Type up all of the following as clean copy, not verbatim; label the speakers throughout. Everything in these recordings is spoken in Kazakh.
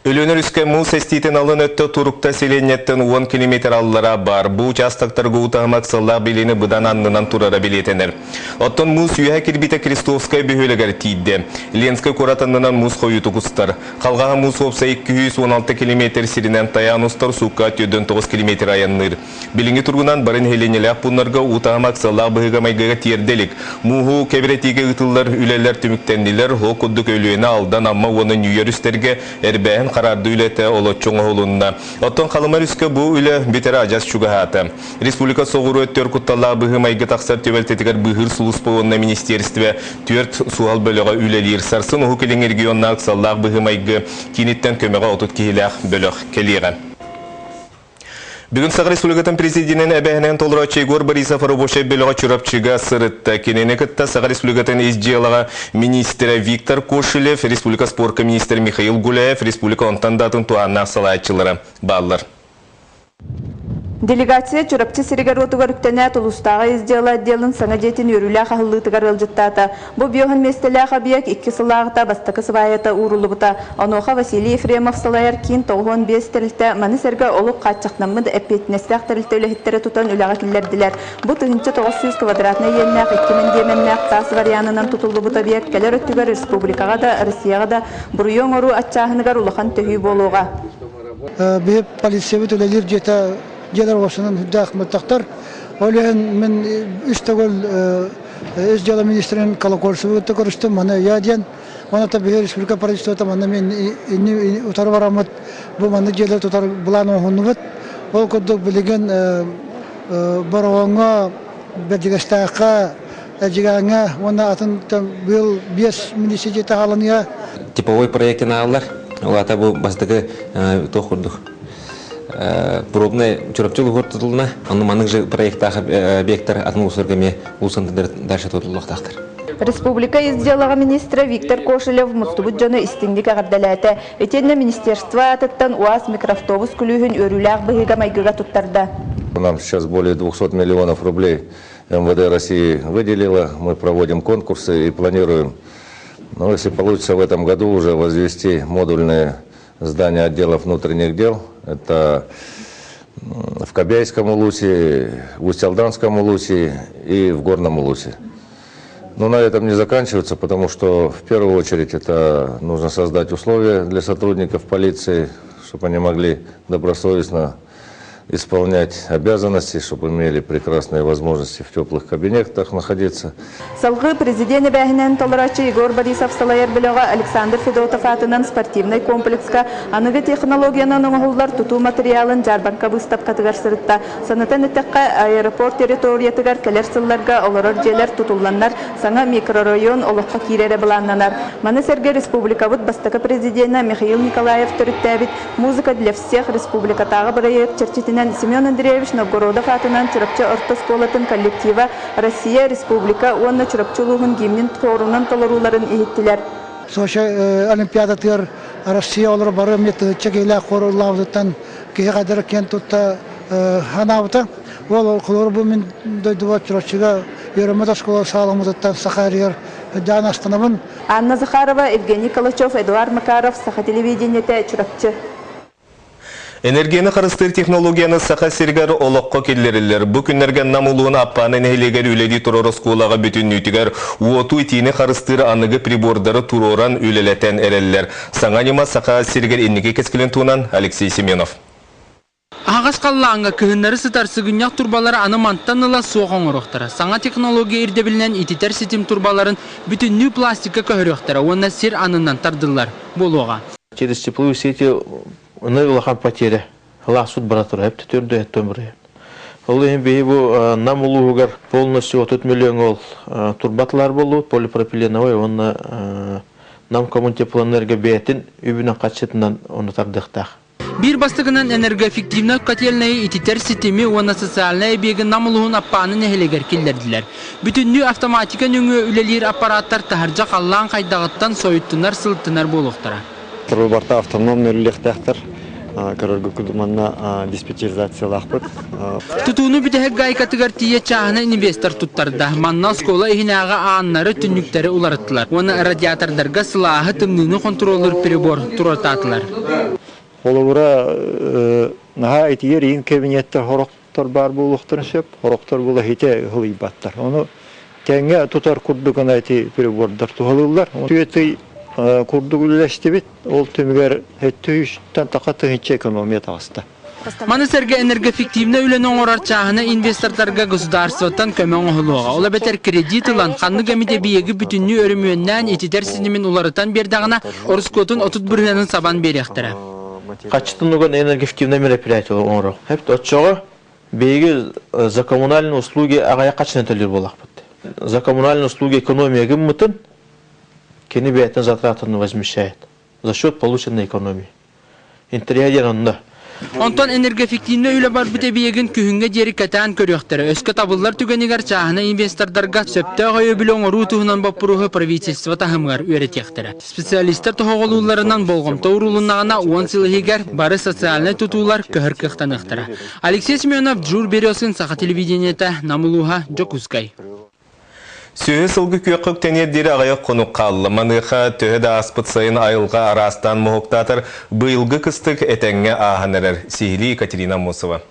Speaker 1: Өлөнөр үске мул сеститен алын өтті турукта селенеттен 10 км аллара бар. Бу участактарга утамак сылла билини бұдан аннынан турара билетенер. Оттон мус үйе кирбите Крестовская бүйөлегер тиидде. Ленская куратанынан мус қойуты құстар. Қалғаға мус опса 216 км сиринен таянустар сука 9 км аянныр. Билинги тургунан барын хеленелек бұнларға утамак сылла бұғыға майгыға тиерделік. Муху кебретеге ұтылар үлелер түміктенділер, хо күддік өлуені алдан амма оның үйерістерге әрбәйін қарарды үлеті олотчуңа олунна. Оттон қалымар үске бұл үлі бетері ажас чугахаты. Республика соғыру өттер құтталла бұғы майғы тақсар төбелтетігер бұғыр сұлыспауынна министерстве төрт суал бөліға үлелер сарсын ұғы келің регионна ақсаллақ бұғы майғы кенеттен көмеға отут кейләқ бөліқ келеға. Бүгін Сағ Республикатын президентінің әбәйінен толырачы Егор Борисов рабочий бөліға чүрапчыға сырытты. Кенені күтті Сағ Республикатын изделаға министрі Виктор Кошелев, Республика спорка министр Михаил Гуляев, Республика онтандатын туанна салайчылары баллар.
Speaker 2: Делегация чурапчы сиригер отугар үктене тулустағы издела отделын саңа жетін өрілі қағылытығар ылжыттаты. Бұл бүйоғын местелі қабияк 2 сылағыта бастықы сывайыта урулы бұта. Оноға Василий Ефремов салайар кейін 95 тәрілті маны сәргі олық қатчақнамыд әпетінестіғ тәрілті өліхеттері тұтан үліға келерділер. Бұл түгінші 900 квадратны елінәқ 2000 деменнәқ тасы варианынан тұтылы бұта бек кәлер өттігер республикаға да, Россияға да бұрыйон ору атчағынығар ұлыған төхүй болуға.
Speaker 3: Бейіп полиция бөтілелер жета Gelер olsunun hüddakmıttaktar. Öyle ben üstegol İzdiyala Ministrinin kalakolsu öte görüştüm. Bana ya diyen, ona tabi Respublika Partisi tutam. Bana ben utar varamut. Bu bana gelir tutar bulan oğunu. O kuduk bilgen barawanga, bedegestaka, eciganga. Ona atın bil 5 minisiyete halanıya.
Speaker 4: Tiповой проектен алар. Олата bu бастығы тоқырдық. Пробная чурапчылы ғортытылына, оның маның же проекттағы объекттар атының ұсыргаме ұлсындыр дальше тұтылықтақтыр.
Speaker 2: Республика изделаға министрі Виктор Кошелев мұстыбыт жоны истиңдік ағырдаләті. Өтенне министерство атыттан УАЗ микроавтобус күлігін өріләғ бұғыға майгыға тұттарды.
Speaker 5: Нам сейчас более 200 миллионов рублей МВД России выделило. Мы проводим конкурсы и планируем, если получится в этом году, уже возвести модульные здания отделов внутренних дел. Это в Кобяйском улусе, в Усть-Алданском улусе и в Горном улусе. Но на этом не заканчивается, потому что в первую очередь это нужно создать условия для сотрудников полиции, чтобы они могли добросовестно исполнять обязанности, чтобы имели прекрасные возможности в теплых кабинетах находиться.
Speaker 2: Салгы президент бәһинен толырачы Егор Борисов салайыр біліға Александр Федотов атынан спортивный комплекска анығы технологияның оңғылдар тұту материалын жарбанка бұстап қатығар сырытта. Санатан әттіққа аэропорт территориятығар кәлер сылларға оларыр желер тұтуланар саңа микрорайон олыққа кирері бұланнанар. Маны сәрге республикавыд бастықы президенті Михаил Николаев түріттәбіт музыка для всех республикатағы проект черчетінен Семен Андреевич Новгородов атынан чурапчы орта сколатын коллектива Россия Республика онна чурапчылығын гимнин торунан толыруларын ехеттілер.
Speaker 3: Соша олимпиадатыр Россия олар бары меті чекейлі қорылауыдықтан кейі қадыр кен тұтта ханауыта. Ол құлыр бұл мен дойдыва чурапчыға ерімеді скола салымыдықтан Сахарияр Дян Астанабын.
Speaker 2: Анна Захарова, Евгений Калачев, Эдуард Макаров, Саха телевидениеті чурапчы.
Speaker 1: Энергияны қарыстыр технологияны сақа сергер олыққа келдерілер. Бұл күнлерген намылуын аппаны нәйлегер үледі тұроры сколаға бүтін нүйтігер. Уоту итini қарыстыр анығы прибордары тұроран үлелетен әрелілер. Саңанима сақа сергер еннеге кескілін туынан Алексей Семенов.
Speaker 6: Ағас қаллаңға күйінлері сытарсы күнняқ турбалары аныманттаныла соғын ұрықтары. Саңа технология ерде білінен ититер сетим турбаларын бүтінні пластика көхіріқтары. Онна сер анынан тардылар болуға.
Speaker 7: Через тепловые сети Нывылахан потери. Ласуд братура, это твердо, это томры. Олым бейбу нам улугар полностью 3 миллион турбатлар болут, полипропиленовый, он нам коммун теплоэнергия бейтин, үбінен қатшетінен оны тардықтақ.
Speaker 6: Bir бастығынан энергоэффективна котельные ититер системи оны социальная бегі намылуын аппаны нәхелегер келдерділер. Бүтінні автоматика нүңі үлелер аппараттар тахаржа қаллан қайдағыттан сойыттынар, сылттынар болуқтара.
Speaker 8: Турбарта автономный үлелектәқтір. көрөргө кудуманна диспетчеризациялахпыт.
Speaker 6: Тутууну бүтеһек гайкатыгар тие чаһына инвестор туттарда. Манна скола ихинага ааннары түннүктери уларыттылар. Оны радиатордарга сылааһы тымныны контроллер прибор турататылар.
Speaker 8: Олура наха итиер ин кабинетте хороктор бар булуктар шеп, хороктор була хите хылыйбаттар. Оны теңге тутар курдугана ити прибордар тухалылар. Түйети курдугулештибит, ол төмгөр хеттүйүштен такаты хиче экономия тагыста.
Speaker 6: Манысерге энергоэффективне үлен оңорар чаһына инвестордарга государствотан көмөң оһулуга. Ола бетер кредит ылан ханны гамите биеги бүтүннү өрүмүннән ититер синемин уларытан бердагына Орскотун 31 сабан беректер.
Speaker 7: Качественного энергоэффективное мероприятие оңорок. Хеп отчого беги за коммунальные услуги агая качественно төлөр болакпыт. За коммунальные услуги экономия гыммытын кени бетен затратын возмещает за счет полученной экономии. Интерьер онда.
Speaker 6: Онтон энергоэффективне үле бар бите биегин күһүнгө жери катан көрөктөрө. Өскө табыллар түгөнигер чаһына инвестордарга сөптө гойы билоң рутуһунан баппурухы правительство тахымгар үөрөтектер. Специалисттер тоголууларынан болгом тоурулуннагына 10 сылыгер бары социальный тутуулар көһөркөхтаныктыр. Алексей Семенов, Джур Березкин, Саха телевидениете, Намулуха, Жокускай.
Speaker 1: Сүйі сылғы көкік тәнердері ағайық қонуқ қалы. Маныға төһі да аспыт сайын айылға арастан мұхықтатыр. Бұйылғы кыстық әтәңе ағанырыр. Сихили Екатерина Мусова.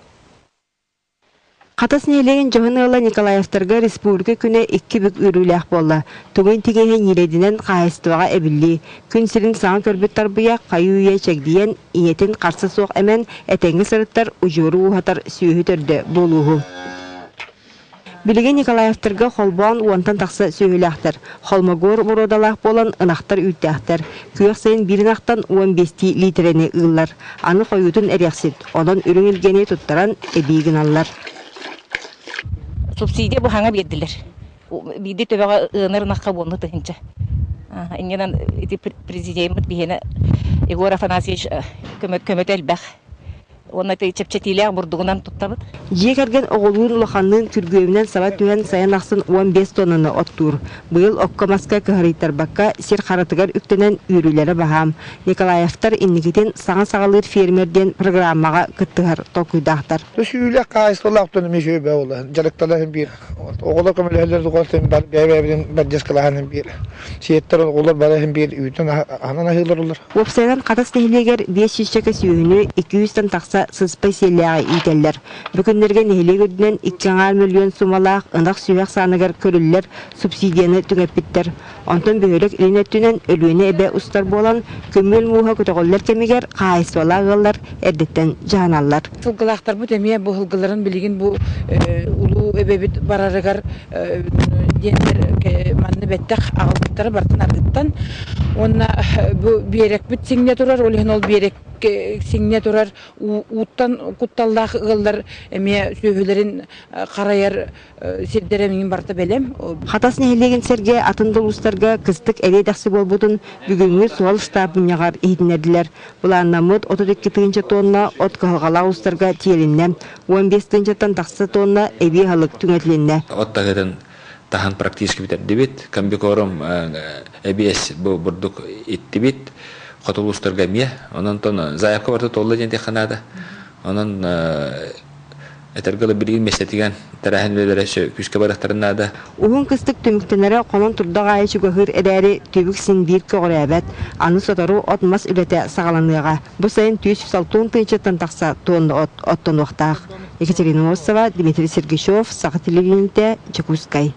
Speaker 9: Қатас нейлеген жоғыныла Николаевтарға республика күні 2 бүк үріләқ болы. Түгін тегеге нередінен қайыстыға әбілі. Күн сірін саңа көрбіттар бұя қайуыя чәкдейен иетін қарсы соқ әмен әтәңі сырыттар ұжыру ұғатар сүйі түрді болуғы. Билеген Николаевтарға холбуан уантан тақсы сөйләқтір. Холмагор бұродалақ болан ынақтар үттәқтір. Күйек сайын бірін ақтан 15 литрені ұллар. Аны қойутын әрексет. Одан үріңілгені тұттаран әбейгін аллар.
Speaker 10: Субсидия бұл хаңа берділер. Биді төбеға ұныр наққа болны тұхынша. Иннен президент бейені Егор Афанасьевич көмөт әлбәқ. Оны чепчетилер бурдугунан туттабыт.
Speaker 9: Жекерген оғылуын улаханның түргөйімнен сабат түйен сайын ақсын 15 тоннаны оттур. Бұйыл оққамаска көхарыйтар баққа сер қаратығар үктенен үйрілері бағам. Николаевтар иннекетен саңа сағалыр фермерден программаға күттігар тоқуйдақтар.
Speaker 3: Сүйілі қайыстылы ақтыны мешөй бә олы. Жарықталығын бір. Оғылы көмілерлер дұғастын бәбәбінің бәддескалағының бір. Сиеттер олар бәләхін бір. Үйтін анан ахылар олар.
Speaker 9: Опсайдан қатас нехілегер 500 шекі сүйіні 200-тан тақса сызпай селяға ителлер. Бүкіндерге нехіле көрдінен 2 миллион сумалақ ынақ сүйек санығар көрілілер субсидияны түңеппіттер. Онтан бөхілік ілінеттінен өлуіне әбе ұстар болан көмел муға көтіғоллар кемегер қайысуала ғылар әрдеттен жағаналар.
Speaker 10: Сылғылақтар бұд әме бұл ғылғыларын білген бұл ұлу әбебет барарығар дендер манны бәттәқ ағылдықтары бартын арғыттан. Онна берек бүт сеңне тұрар, олығын ол берек сеңне тұрар уттан құтталлақ ғылдар әме сөйгілерін қарайар сердеремін барты бәлем.
Speaker 9: Қатас нехілеген серге атынды ұстарға кыстық әрейдақсы болбудын бүгінгі суал штабын яғар ехідінерділер. Бұларына мұд 32 тонна от қылғала ұстарға тиелінне, 15 тақсы тонна әбей халық түңетілінне.
Speaker 4: Оттағыдың тахан практически бітер дебет, комбикорум әбес бұрдық етті бет, Хотулустарга мия, онан тон заявка барты толла жен теханада. Онан этергалы бирген местетиген тарахан береше күшкө барактарында.
Speaker 9: Угун кыстык төмүктенере конон турдага айчы гөхөр эдери төбүксин бир когорабат. Аны сотару отмас үлете сагаланыга. Бу сайын 260 тынчаттан такса тонны оттон вактак. Екатерина Осова, Дмитрий Сергеев, Саха телевидениете, Чекускай.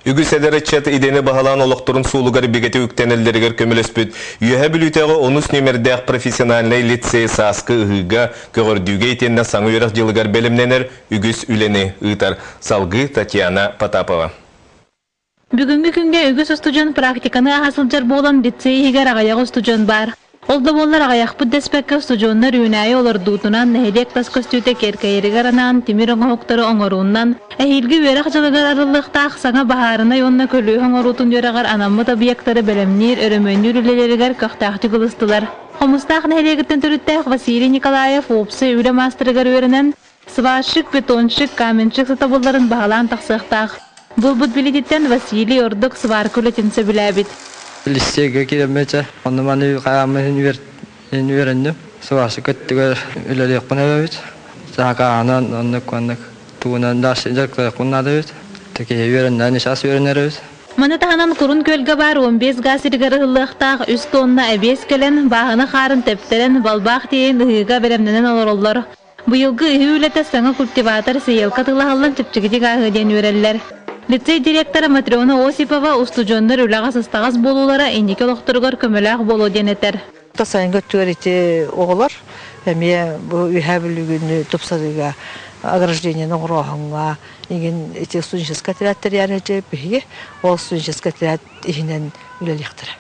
Speaker 1: Үгүседері чет идені бағалан олықтырын суылығар бігеті үктенелдерігер көміліспіт. Үйе білітеғі 10 нөмірдәқ профессиональный лицей сасқы ұғыға көгірдіге етеніне саңы өріқ жылығар бәлімненер үгіс үлені ұйтар. Салғы Татьяна Потапова.
Speaker 11: Бүгінгі күнге үгіс ұстужан практиканы ағасылжар болан лицей егер ағаяғы ұстужан бар. Олда болар ағаяқ бұддеспәкке ұстужонлар үйінайы олар дуутунан нәхелек тас көстүйте керкейрігер анан темір оңғоқтары оңыруыннан әйілгі өрақ жылығар арылықта ақсаңа бағарына йонна көлі оңырутын жөрағар анаммыт объекттары бәлемнер, өрөмөннер үлелерігер көқтақты қылыстылар. Қомыстақ нәхелегіттен түріттәқ Василий Николаев опсы үлі мастырығар өрінен сварщик, бетонщик, каменщик сатабыларын бағалан тақсықтақ. Бұл бұд билететтен Василий ордық сварк үлетінсі біләбіт.
Speaker 12: Листеге келемече, оныманы қағамы үйренді. Савасы көттігер үлелек бұна бәбіт. Сақағанан, онны көндік туынан дасы жарқылай құннады бәбіт. Теке өрінден нешас өрінер бәбіт.
Speaker 11: Маны таханан курун көлге бар 15 гасиргары ыллықтақ үст тонна әбес көлен, бағыны қарын тептерен, балбақ дейін ұйыға беремненен олар. Бұйылғы үйі үлеті саңа культиватор сейелка тылағалан тепчігідік ағыден өрелер. Лицей директоры Матриона Осипова устужондар үліға сыстағыз болулары ендеке олықтырғыр көміліғ болу денетер.
Speaker 13: Тасайынғы түреті оғылар, әме бұл үйә бүлігіні тұпсадыға ограждениенің ұрағыңға еген эти студенческая отрядтар ярыжы бігі, ол студенческая отряд ихінен үлелектірі.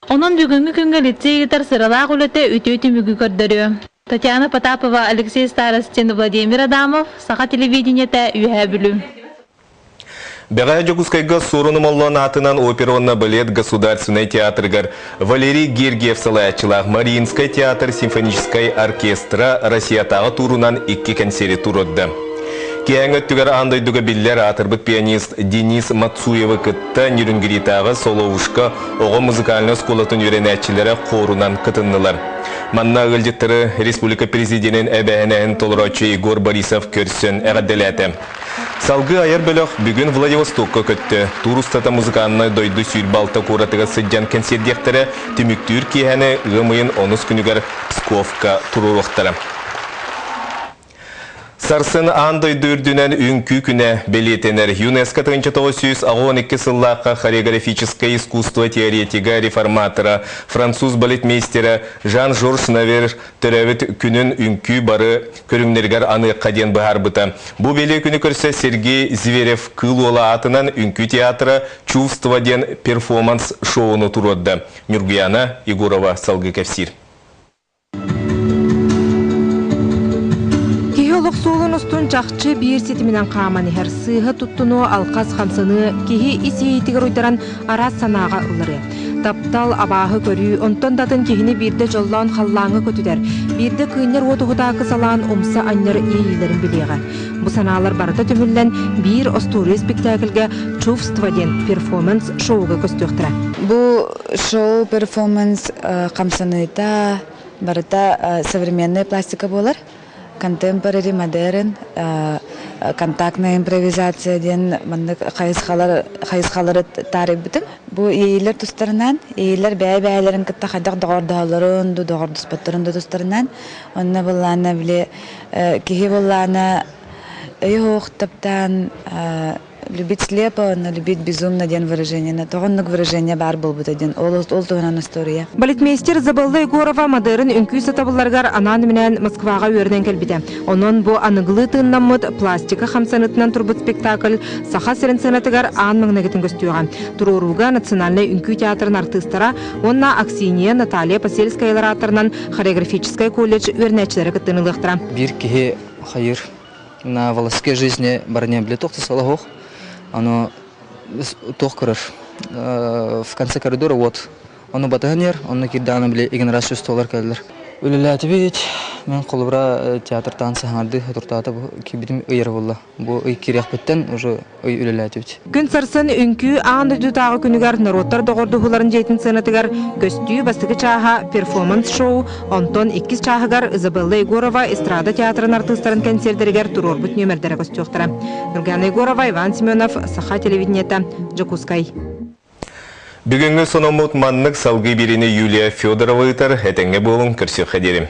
Speaker 11: Onun бүгінгі күнгі лицей гитар сыралақ үлеті үті-үті мүгі көрдірі. Татьяна Потапова, Алексей Старостин, Владимир Адамов, Саха телевидениеті үйә бүлі.
Speaker 1: Бәға жогускайға сорыным олуан атынан оперонна балет государственный театргар Валерий Гергиев салаячылақ Мариинскай театр симфонической оркестра Россиятағы турунан 2 концерт туродды. Кейін өттігер андайдуға биллер атырбыт пианист Денис Мацуева кытта Нюрнгеритағы соловушка оғы музыкальный сколатын үйренәтчілері қорунан кытыннылар. Манна ылжыттыры республика президентін әбәхінәйін толырачы Егор Борисов көрсін әғадделәті. Салғы айыр бөліқ бүгін Владивостокқа көтті. Турустата музыканны дойды сүйірбалты қоратыға сыджан концерттері түміктүр кейәні ғымайын 10 күнігер Псковка тұрурықтары. Сарсын андай дүрдінен үнкі күні белетенер ЮНЕСКО 1912 сыллаққа хореографическое искусство теоретига реформатора француз балетмейстері Жан-Жорж Навер түрәвіт күнін үнкі бары көріңнергер аны қаден бұхар бұта. Бұл беле күні көрсе Сергей Зверев кылуала атынан үнкі театры «Чувство ден перформанс» шоуыны тұродды. Нюргияна Егорова салғы кәпсир.
Speaker 9: Олық солын ұстын жақчы бір сетімінен қаманы әр сыйғы тұттыну алқаз қамсыны кеге исейтігір ойдаран арас санаға ұлыры. Таптал абағы көрі, онтон датын кегіне бірді жоллан қаллаңы көтідер. Бірді күйінер отығыда қысалан омса аннер ейлерін білеға. Бұл саналар барыта түмілден бір остуры спектакльге «Чувство ден перформанс» шоуға көстіқтіра.
Speaker 14: Бұл шоу перформанс қамсыныйта барыта современная пластика болар. Contemporary, modern, контактная импровизация ден мандык хайысхалары тарих бітім. Бұл ейлер тұстарынан, ейлер бәй-бәйлерін кітті қайдақ доғырдағыларын, доғырдыспаттарын тұстарынан. Онына болғаны біле, кеге болғаны өй оқтаптан любить слепо, но любить безумно ден выражение. На тоғынлық выражение бар был бұд ден. Ол туғынан история.
Speaker 9: Балетмейстер Забалла Егорова модерн үнкі сатабыларғар анан менен Москваға өрден кәлбіді. Онын бұл анығылы тыңнамыд пластика хамсанытынан турбыт спектакль саха сәрін сәнатығар ан маңнагетін көстіуған. Туруруға национальный үнкі театрын артыстара, онна Аксинья Наталья Посельская атырынан хореографическая колледж өрнәтчілері кіттініліктіра.
Speaker 12: Бір кеге хайыр на волоске жизни барне блетоқты салағоқ. Оно тохкараш в конце коридора вот оно батанер он накидано бли игнорацию столар калдер үлеләти бит мен қолыбра театр танцы харды туртата кибидим ыйыр булла бу ый киряк биттен уже ый үлеләти бит
Speaker 9: күн сарсын үнкү аанды дутагы күнүгөр нороттар догордухуларын жейтин сынатыгар көстүү бастыгы чаха перформанс шоу онтон 2 чахыгар Изабелла Егорова эстрада театрын артисттарын концерттеригер турорбут нөмердере көстүктүрө. Нургияна Егорова, Иван Семенов, Саха телевидениеті, Жакускай.
Speaker 1: Бүгінгі сономут маннық салғы беріне Юлия Федорова ұтар, әтіңе болын көрсек қадерім.